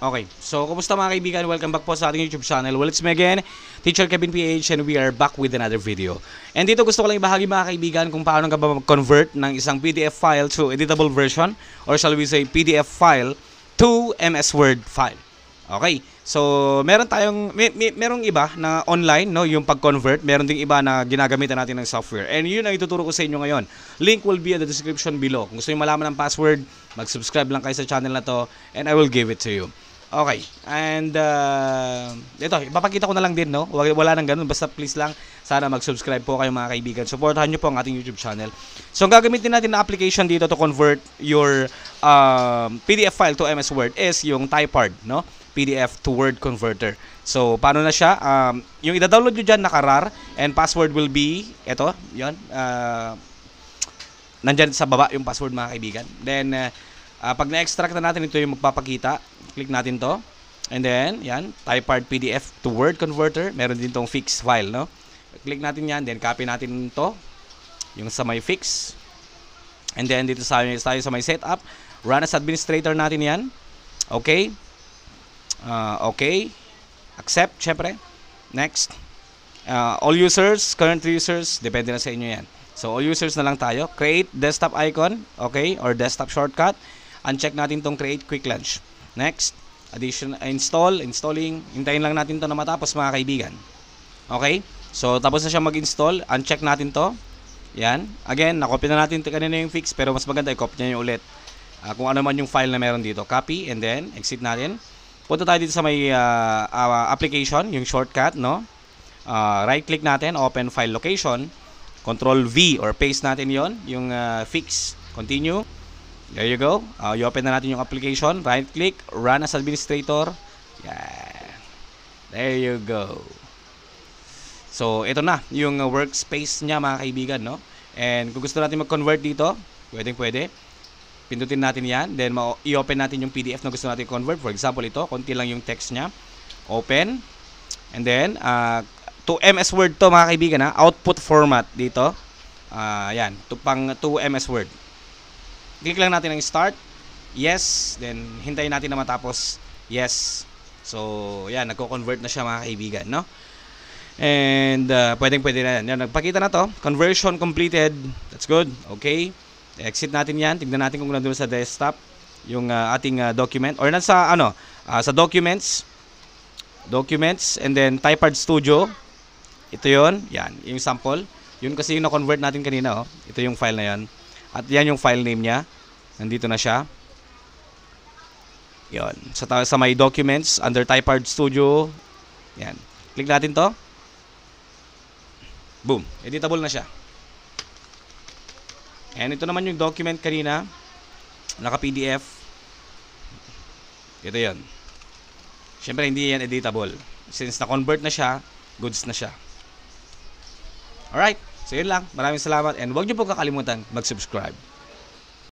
Okay, so kumusta mga kaibigan? Welcome back po sa ating YouTube channel. Well, it's me again, Teacher Kevin PH, and we are back with another video. And dito gusto ko lang ibahagi mga kaibigan kung paano ka ba mag-convert ng isang PDF file to editable version, or shall we say PDF file to MS Word file. Okay, so meron tayong merong iba na online, no, yung pag-convert. Meron ding iba na ginagamitan natin ng software. And yun ang ituturo ko sa inyo ngayon. Link will be in the description below. Kung gusto niyo malaman ang password, mag-subscribe lang kayo sa channel na to and I will give it to you. Okay, and ito, ipapakita ko na lang din, no? Wala nang ganun, basta please lang, sana mag-subscribe po kayo mga kaibigan. Supportahan nyo po ang ating YouTube channel. So, ang gagamitin natin na application dito to convert your PDF file to MS Word is yung Typehard, no? PDF to Word Converter. So, paano na siya? Yung ida-download nyo dyan, naka-RAR, and password will be, ito, yun, nandyan sa baba yung password mga kaibigan. Then, pag na-extract na natin, ito yung magpapakita. Click natin to. And then, yan, Typehard PDF to Word Converter. Meron din tong fix file, no? Click natin yan, then copy natin to. Yung sa may fix. And then, dito tayo sa may setup. Run as administrator natin yan. Okay. Okay. Accept, syempre. Next. All users, current users, depende na sa inyo yan. So, all users na lang tayo. Create desktop icon, okay, or desktop shortcut. Uncheck natin tong create quick launch. Next, installing. Hintayin lang natin to na matapos mga kaibigan. Okay? So, tapos na siya mag-install. Uncheck natin to. Yan. Again, nakopy na natin kanina yung fix, pero mas maganda i-copy nyo ulit. Kung ano man yung file na meron dito. Copy, and then, exit natin. Punta tayo dito sa may application, yung shortcut, no? Right-click natin, open file location. Control V or paste natin yon, yung fix. Continue. There you go. I-open na natin yung application. Right-click, run as administrator. Yeah. There you go. So, ito na yung workspace niya mga kaibigan, no? And kung gusto natin mag-convert dito, pwede. Pindutin natin yan. Then, i-open natin yung PDF na gusto natin convert. For example, ito. Konti lang yung text niya. Open. And then, to MS Word to mga kaibigan, ha? Output format dito. Yan. To MS Word. Click lang natin ang start. Yes. Then, hintayin natin na matapos. Yes. So, yan. Nagko-convert na siya mga kaibigan, no? And, pwede na yan. Yan. Nagpakita na to. Conversion completed. That's good. Okay. Exit natin yan. Tignan natin kung nandun sa desktop yung ating document. Or nasa, sa documents. Documents. And then, Typehard Studio. Ito yon. Yan. Yung sample. Yun kasi yung na-convert natin kanina, oh. Ito yung file na yan. At yan yung file name niya. Nandito na siya. Yun. Sa may documents, under Typehard Studio. Yan. Click natin to. Boom. Editable na siya. And ito naman yung document kanina. Naka-PDF. Ito yun. Siyempre, hindi yan editable. Since na-convert na siya, goods na siya. Alright. So, yun lang. Maraming salamat. And huwag niyo po kakalimutan mag-subscribe.